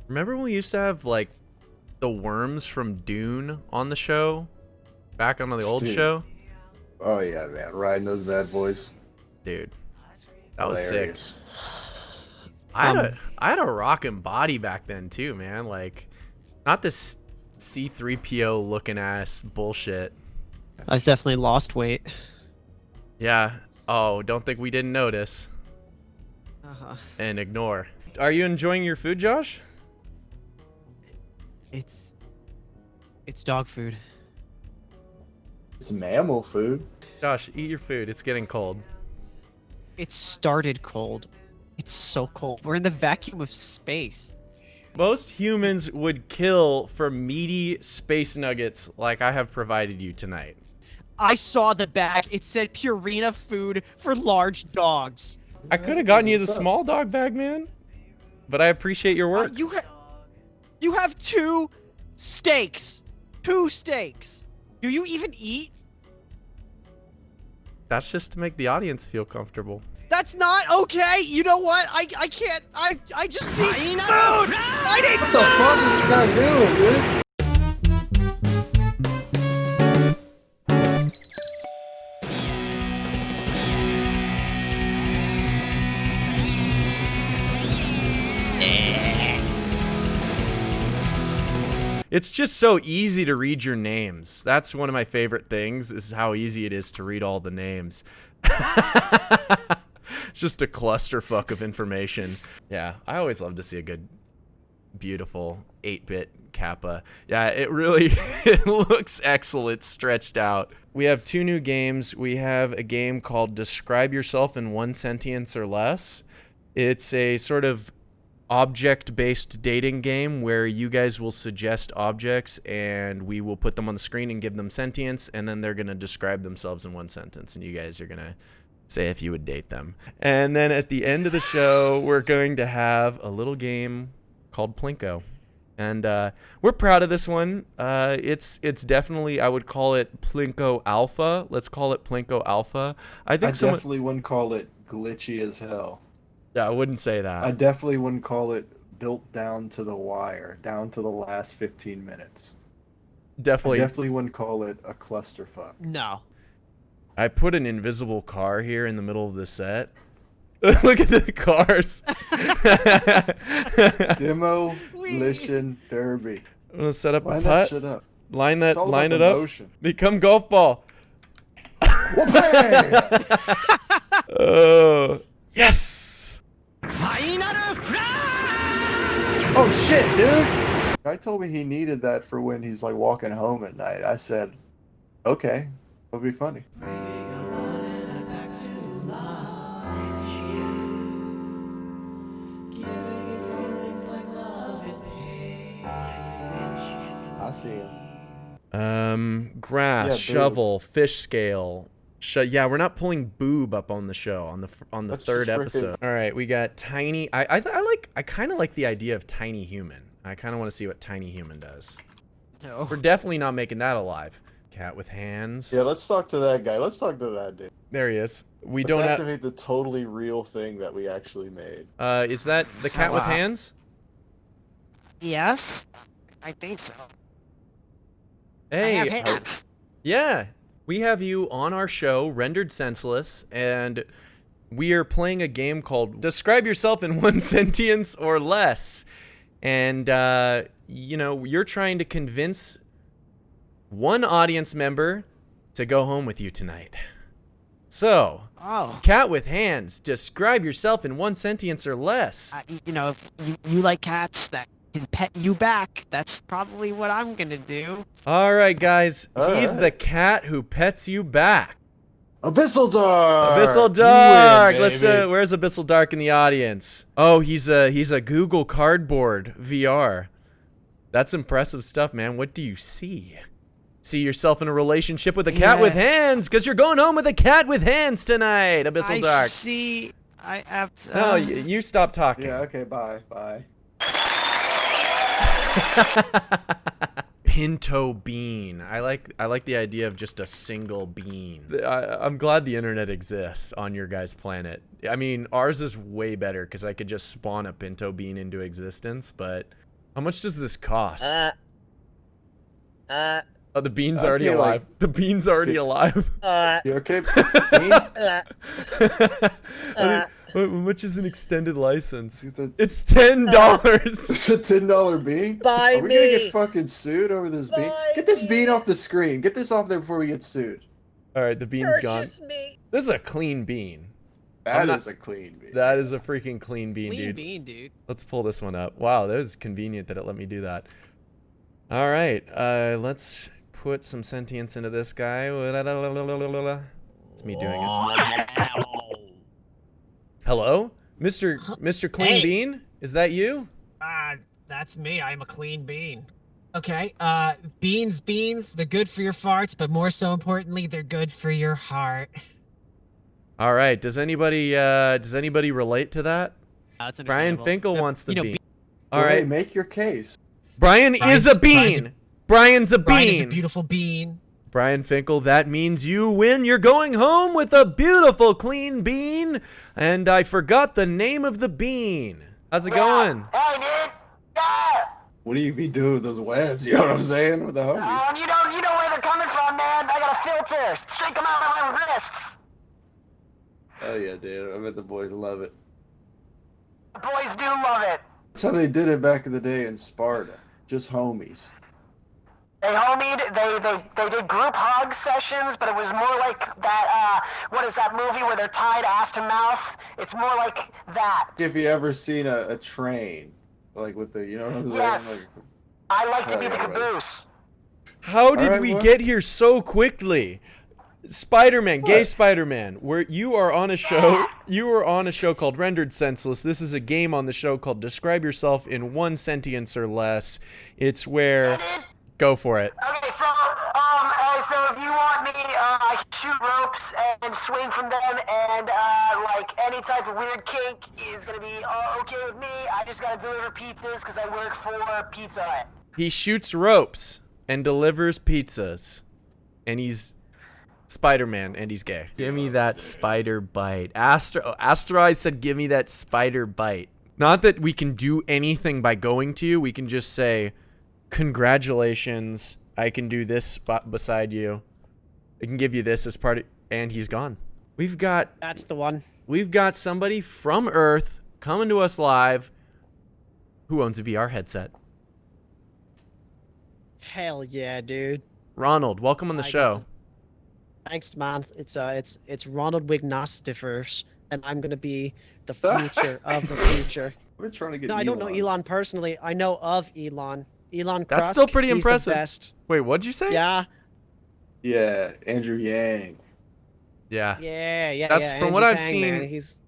Remember when we used to have like the worms from Dune on the show? Back on the old Dude. show? Oh yeah, man, riding those bad boys. Dude, that was sick. Hilarious. I had a rockin' body back then too, man. Like, not this C3PO looking ass bullshit. I've definitely lost weight. Yeah. Oh, don't think we didn't notice. And ignore. Are you enjoying your food, Josh? It's dog food. It's mammal food. Josh, eat your food. It's getting cold. It started cold. It's so cold. We're in the vacuum of space. Most humans would kill for meaty space nuggets like I have provided you tonight. I saw the bag. It said Purina food for large dogs. I could have gotten you the small dog bag, man. But I appreciate your work. You have 2 steaks. 2 steaks. Do you even eat? That's just to make the audience feel comfortable. That's not okay. You know what? I can't. I just need food. I need What the fuck is this guy doing, dude? It's just so easy to read your names. That's one of my favorite things, is how easy it is to read all the names. It's just a clusterfuck of information. Yeah, I always love to see a good, beautiful 8-bit Kappa. Yeah, it really it looks excellent stretched out. We have 2 new games. We have a game called Describe Yourself in 1 Sentence or Less. It's a sort of object-based dating game where you guys will suggest objects and we will put them on the screen and give them sentience, and then they're going to describe themselves in 1 sentence, and you guys are going to say if you would date them. And then at the end of the show, we're going to have a little game called Plinko. And we're proud of this one. It's definitely, I would call it Plinko Alpha. Let's call it Plinko Alpha. I definitely wouldn't call it glitchy as hell. Yeah, I wouldn't say that. I definitely wouldn't call it built down to the wire, down to the last 15 minutes. Definitely. I definitely wouldn't call it a clusterfuck. No. I put an invisible car here in the middle of the set. Look at the cars. Demolition Derby. I'm gonna set up Line a that putt. shit up. Line It's all it about the up. motion. Become golf ball. Whoopee! Oh, yes. Oh shit, dude! Guy told me he needed that for when he's like walking home at night. I said, okay, it'll be funny. I see him. Grass, Yeah, shovel, fish scale. Yeah, we're not pulling boob up on the show on the That's third just episode. All right, we got tiny. I kind of like the idea of tiny human. I kind of want to see what tiny human does. No. We're definitely not making that alive. Cat with hands. Yeah, let's talk to that guy. Let's talk to that dude. There he is. We Let's don't have. activate the totally real thing that we actually made. Is that the cat with Wow. hands? Yes, I think so. Hey, I have hands. yeah, we have you on our show, Rendered Senseless, and we are playing a game called Describe Yourself in 1 Sentence or Less. And, you know, you're trying to convince one audience member to go home with you tonight. So, Oh. cat with hands, describe yourself in 1 sentence or less. You know, if you like cats that can pet you back, that's probably what I'm gonna do. All right, guys, All he's right. the cat who pets you back. Abyssal Dark! Abyssal You Dark. win, Let's. baby. Where's Abyssal Dark in the audience? Oh, he's a Google Cardboard VR. That's impressive stuff, man. What do you see? See yourself in a relationship with a cat with hands, because you're going home with a cat with hands tonight. Abyssal Dark. See. I have. No, you stop talking. Yeah, okay, bye. Bye. Pinto bean. I like the idea of just a single bean. I'm glad the internet exists on your guys' planet. I mean, ours is way better because I could just spawn a pinto bean into existence, but How much does this cost? Uh, Oh, the bean's I'd already pay, alive. like, The bean's already alive. You okay? Bean? How much is an extended license? It's a It's $10. it's a $10 bean? Buy Are we gonna me. get fucking sued over this bean? Buy Get this me. bean off the screen. Get this off there before we get sued. All right, the bean's gone. Purchase me. This is a clean bean. That I'm is a clean bean. That is a freaking clean bean, Clean dude. bean, dude. Let's pull this one up. Wow, that was convenient that it let me do that. All right, let's put some sentience into this guy. It's me doing it. Hello, Mr. Clean Hey. Bean? Is that you? That's me. I'm a clean bean. Okay, beans, they're good for your farts, but more so importantly, they're good for your heart. All right. Does anybody relate to that? That's Brian understandable. Finkel The- wants the you know, bean. bean- All Well, hey, right. make your case. Brian is a bean. Brian's a Brian is a bean. beautiful bean. Brian Finkel, that means you win. You're going home with a beautiful clean bean. And I forgot the name of the bean. How's it going? Hey, dude. Yeah. What do you be doing with those webs? You know what I'm saying? With the homies. You know where they're coming from, man. I got a filter. Straight come out of my wrists. Oh yeah, dude. I bet the boys love it. The boys do love it. That's how they did it back in the day in Sparta. Just homies. They homied. They did group hug sessions, but it was more like that. What is that movie where they're tied ass to mouth? It's more like that. If you ever seen a train, like with the, you know what I'm saying? Yes. Like, I like to Hell be the yeah, buddy. caboose. How did right, we what? get here so quickly? Spider-Man, gay What? Spider-Man, where you are on a show, called Rendered Senseless. This is a game on the show called Describe Yourself in 1 Sentence or Less. It's where, go for it. Okay, so if you want me, I can shoot ropes and swing from them, and like any type of weird kink is gonna be okay with me. I just gotta deliver pizzas because I work for Pizza Hut. He shoots ropes and delivers pizzas, and he's Spider-Man, and he's gay. Give me that spider bite. Asteroid said, give me that spider bite. Not that we can do anything by going to you. We can just say, congratulations, I can do this spot beside you. I can give you this as part of, and he's gone. That's the one. We've got somebody from Earth coming to us live who owns a VR headset. Hell yeah, dude. Ronald, welcome on the I show. got Thanks, man. It's Ronald Wignostifers, and I'm gonna be the future of the future. we're trying to get No, I don't know Elon personally. I know of Elon. Elon Musk. That's still pretty he's impressive. The best. Wait, what'd you say? Yeah. Yeah, Andrew Yang. Yeah. Yeah. That's yeah, from what Andrew I've Yang, man, seen- He's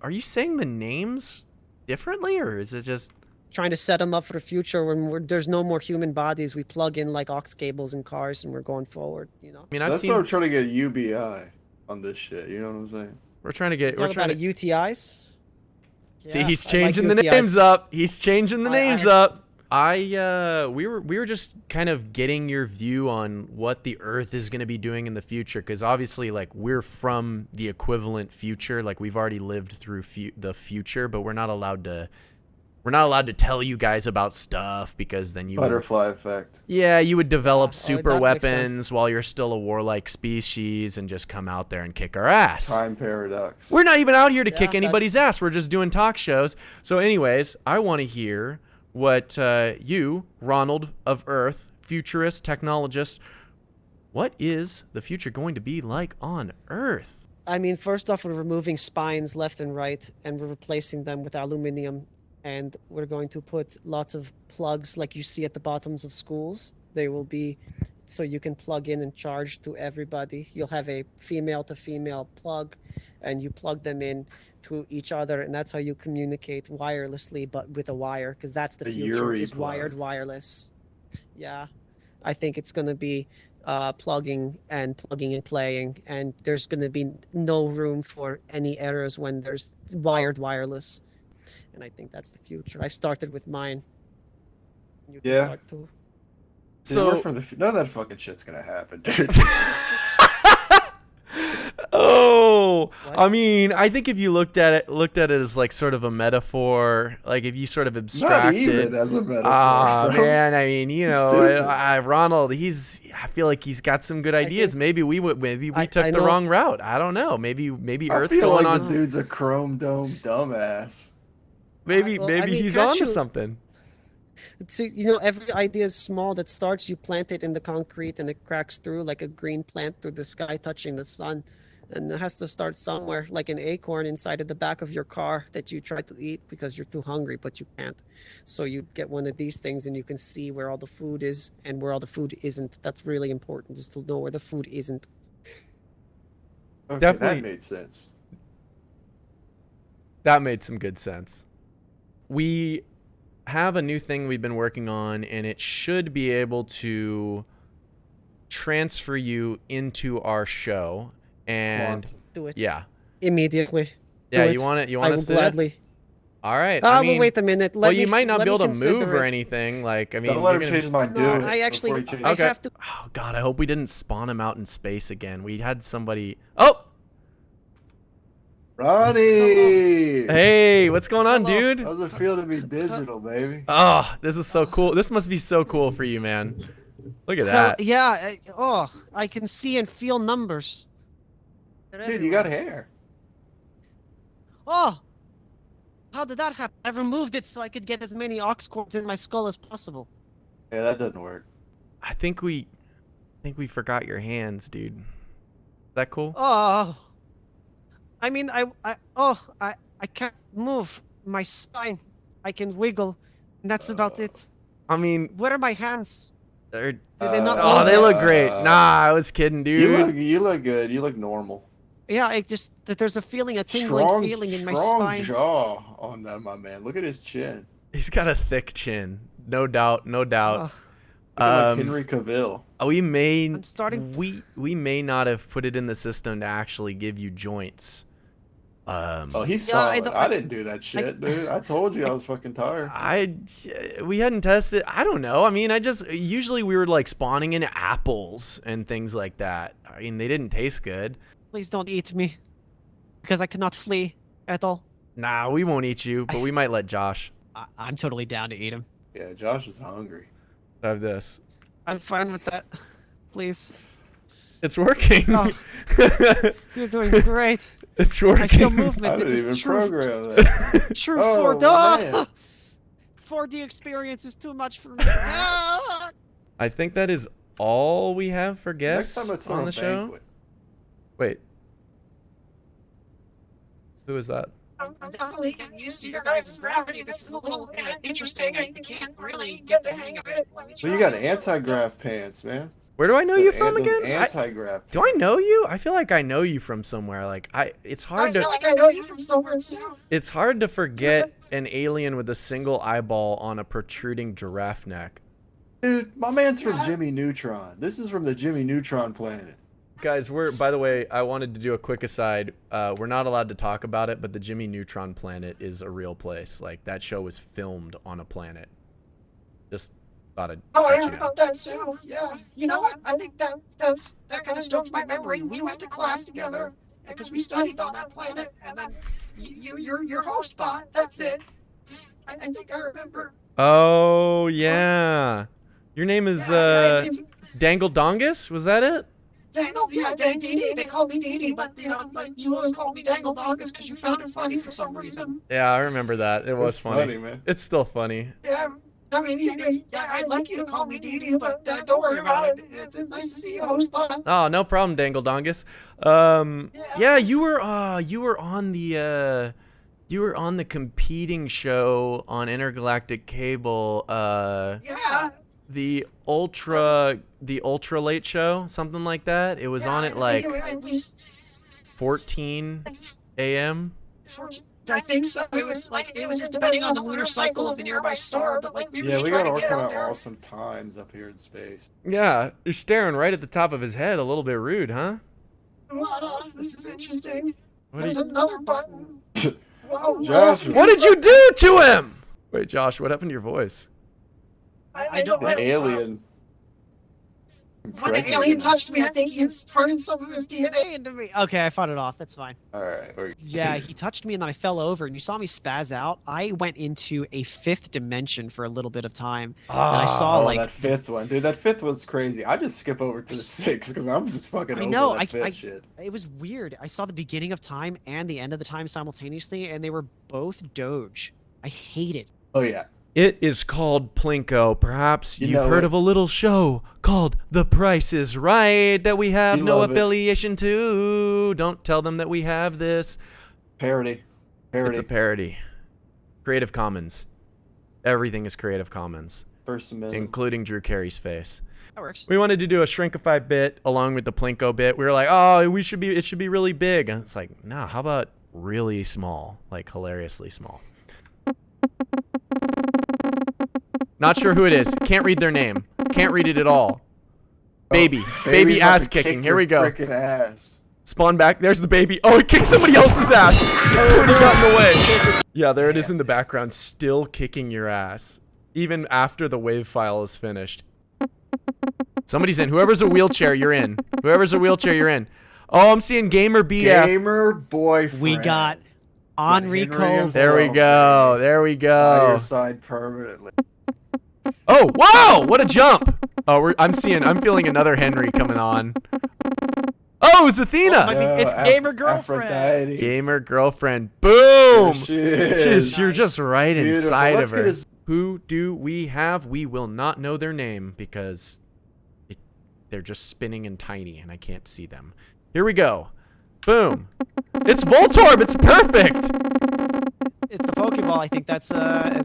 Are you saying the names differently, or is it just? trying to set him up for the future when there's no more human bodies. We plug in like aux cables in cars, and we're going forward. You know. I mean, I've That's seen. why we're trying to get UBI on this shit. You know what I'm saying? We're trying to get. We're Talk trying about to. UTIs. See, Yeah, he's I like changing the UTIs. names up. He's changing the I- names up. We were just kind of getting your view on what the Earth is going to be doing in the future, because obviously, like, we're from the equivalent future. Like, we've already lived through the future, but we're not allowed to. We're not allowed to tell you guys about stuff because then you would, Butterfly effect. yeah, you would develop Yeah, super that makes weapons sense. while you're still a warlike species and just come out there and kick our ass. Time paradox. We're not even out here to Yeah, kick that- anybody's ass. We're just doing talk shows. So anyways, I want to hear what you, Ronald of Earth, futurist, technologist, what is the future going to be like on Earth? I mean, first off, we're removing spines left and right, and we're replacing them with aluminium. And we're going to put lots of plugs like you see at the bottoms of schools. They will be so you can plug in and charge to everybody. You'll have a female to female plug, and you plug them in to each other, and that's how you communicate wirelessly, but with a wire, because that's the The future, Yuri is wired plug. wireless. Yeah, I think it's going to be plugging and playing, and there's going to be no room for any errors when there's wired wireless. And I think that's the future. I started with mine. You can Yeah. start too. Dude, we're So, from the none of that fucking shit's gonna happen, dude. oh, What? I mean, I think if you looked at it as like sort of a metaphor, like if you sort of Not abstracted. even as a metaphor. Ah, bro. man, I mean, you know, Stupid. Ronald, I feel like he's got some good ideas. think- Maybe we took I the know- wrong route. I don't know. Maybe I Earth's feel going like on. the dude's a chrome dome dumbass. Maybe Well, I mean, he's can't on to you- something. So, you know, every idea is small that starts, you plant it in the concrete and it cracks through like a green plant through the sky touching the sun. And it has to start somewhere, like an acorn inside of the back of your car that you try to eat because you're too hungry, but you can't. So you get one of these things and you can see where all the food is and where all the food isn't. That's really important, is to know where the food isn't. Okay, Definitely. that made sense. That made some good sense. We have a new thing we've been working on, and it should be able to transfer you into our show. And Quantum. Do it. yeah, Immediately. yeah, Do you it. want it? You I want will us to? do it? gladly. All right. Ah, I mean, but wait a minute. well, you might not let be me able to move consider or it. anything. Like, I mean, Don't let you're him gonna- change his mind. Do No, it. I actually- before he changes. I Okay. have to. Oh God, I hope we didn't spawn him out in space again. We had somebody. Oh, Ronnie! hey, what's going on, Hello. dude? How's it feel to be digital, baby? Oh, this is so cool. This must be so cool for you, man. Look at Hell, that. yeah. I can see and feel numbers. They're Dude, you got everywhere. hair. Oh! How did that happen? I removed it so I could get as many aux cords in my skull as possible. Yeah, that doesn't work. I think we forgot your hands, dude. Is that cool? Oh! I mean, I can't move my spine. I can wiggle, and that's about it. I mean, Where are my hands? they're. Do they not Oh, look they look Uh, great. Nah, I was kidding, dude. You look good. You look normal. Yeah, it just that there's a feeling, a tingling feeling in my strong spine. jaw on that, my man. Look at his chin. He's got a thick chin, no doubt, no doubt. Oh, Look like Um, Henry Cavill. We may I'm starting- we may not have put it in the system to actually give you joints. Oh, he's Yeah, solid. don't- I didn't do that shit, dude. I told you I was fucking tired. We hadn't tested. I don't know. I mean, usually we were like spawning in apples and things like that. I mean, they didn't taste good. please don't eat me, because I cannot flee at all. Nah, we won't eat you, but we might let Josh I'm totally down to eat him. Yeah, Josh is hungry. have this. I'm fine with that. Please. It's working. Oh. You're doing great. It's I feel working. I movement. It didn't is even true. program that. True Oh, 4D. man. 4D experience is too much for me. Ah! I think that is all we have for Next guests time let's throw on a the show. banquet. Wait. Who is that? I'm definitely getting used to your guys' gravity. This is a little interesting. I can't really get the hang of it. Let me Well, you got anti-grav pants, man. Where do I know So you from those again? Anti-grav. Do I know you? I feel like I know you from somewhere. Like it's I hard feel to like I know you from somewhere too. it's hard to forget an alien with a single eyeball on a protruding giraffe neck. Dude, my man's from Jimmy Neutron. This is from the Jimmy Neutron planet. Guys, by the way, I wanted to do a quick aside. We're not allowed to talk about it, but the Jimmy Neutron planet is a real place. Like that show was filmed on a planet. Just thought I'd Oh, I let you heard know. about that too. Yeah. You know what? I think that kind of stokes my memory. We went to class together because we studied on that planet, and then you're your host bot. That's it. I think I remember. Oh yeah. Your name is it's Dangle Dongus? Was that it? Dangle. Yeah, Dang Dee. They call me Dee Dee, but like you always call me Dangle Dongus because you found it funny for some reason. Yeah, I remember that. It was It's funny. man. It's still funny. Yeah. I mean, I'd like you to call me Dee Dee, but don't worry about it. It's nice to see you, host bot. Oh, no problem, Dangle Dongus. Yeah, you were on the competing show on Intergalactic Cable, Yeah. the Ultra Late Show, something like that. It was on at like 14 a.m. I think so. It was just depending on the lunar cycle of the nearby star, but like we were Yeah, just we trying got to all get kind out of there. awesome times up here in space. Yeah, you're staring right at the top of his head. A little bit rude, huh? Wow, this is interesting. What, There's another button. Whoa, Josh, whoa. what did you do to him? Wait, Josh, what happened to your voice? I don't The know. alien. When the alien touched me, I think he inserted some of his DNA into me. Okay, I fought it off. That's fine. All right. Yeah, he touched me and then I fell over and you saw me spaz out. I went into a 5th dimension for a little bit of time. And I saw Oh, like that 5th one, dude. That 5th one's crazy. I just skip over to the 6th because I'm just fucking I over know, that 5th shit. it was weird. I saw the beginning of time and the end of the time simultaneously, and they were both Doge. I hate it. Oh yeah. It is called Plinko. Perhaps You you've know heard it. of a little show called The Price is Right that we have You no love it. affiliation to. Don't tell them that we have this. Parody. It's a parody. Creative Commons. Everything is Creative Commons, First Amendment. including Drew Carey's face. That works. We wanted to do a shrinkified bit along with the Plinko bit. We were like, oh, it should be really big. And it's like, nah, how about really small? Like hilariously small. Not sure who it is. Can't read their name. Can't read it at all. Baby Baby's about ass to kick kicking. Here your we go. Frickin' ass. Spawn back. There's the baby. Oh, it kicked somebody else's ass. Somebody got in the way. Yeah, there it is in the background, still kicking your ass, even after the wave file is finished. Somebody's in. Whoever's a wheelchair, you're in. Whoever's a wheelchair, you're in. Oh, I'm seeing Gamer BF. Gamer boyfriend. We got Henri Henry Cole. himself. There we go. There we By go. your side permanently. Oh, wow! What a jump! Oh, I'm feeling another Henry coming on. Oh, it's Athena! It's Gamer Girlfriend. Aphrodite. Gamer girlfriend. Boom! There she is. You're just right Beautiful. inside Let's of get her. his- Who do we have? We will not know their name because they're just spinning and tiny and I can't see them. Here we go. Boom. It's Voltorb. It's perfect. It's the Pokeball. I think that's Pokeball.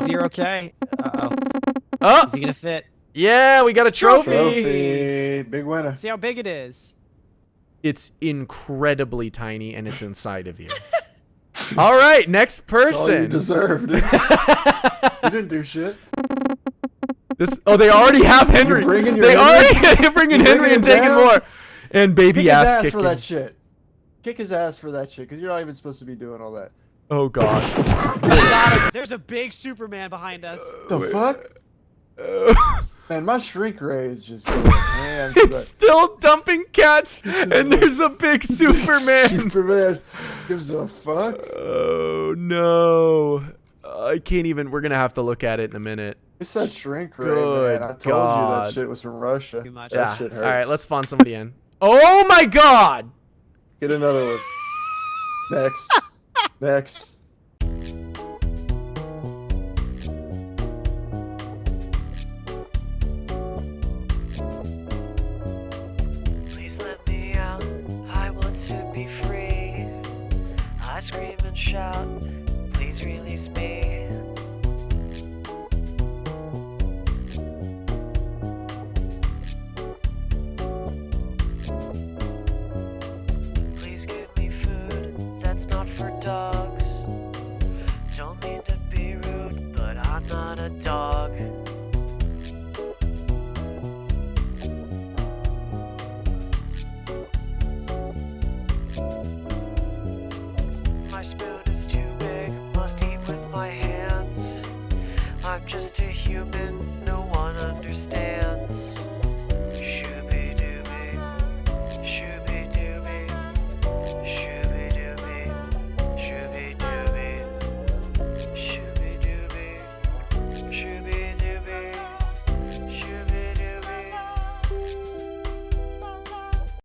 SSC0K. Uh-oh. Oh, Is he gonna fit? yeah, we got a trophy. Trophy. Big winner. See how big it is. It's incredibly tiny and it's inside of you. All right, next That's all you person. deserved. Dude. You didn't do shit. They already have Henry. You're bringing your They Henry? already bringing You're Henry bringing and him taking down? more. And baby Kick his ass ass kicking. for that shit. Kick his ass for that shit, because you're not even supposed to be doing all that. Oh god. There's a big Superman behind us. The fuck? Man, my shrink ray is just going ham. It's still dumping cats, and there's a big Superman. Superman gives a fuck. Oh no. I can't even. We're gonna have to look at it in a minute. It's that shrink ray, Good man. I told you God. that shit was from Russia. Too much. That Yeah. shit All hurts. right, let's spawn somebody in. Oh my god. Get another one. Next. Next. Please let me out, I want to be free. I scream and shout, please release me. Please give me food that's not for dogs. Don't mean to be rude, but I'm not a dog. My spoon is too big, must eat with my hands. I'm just a human,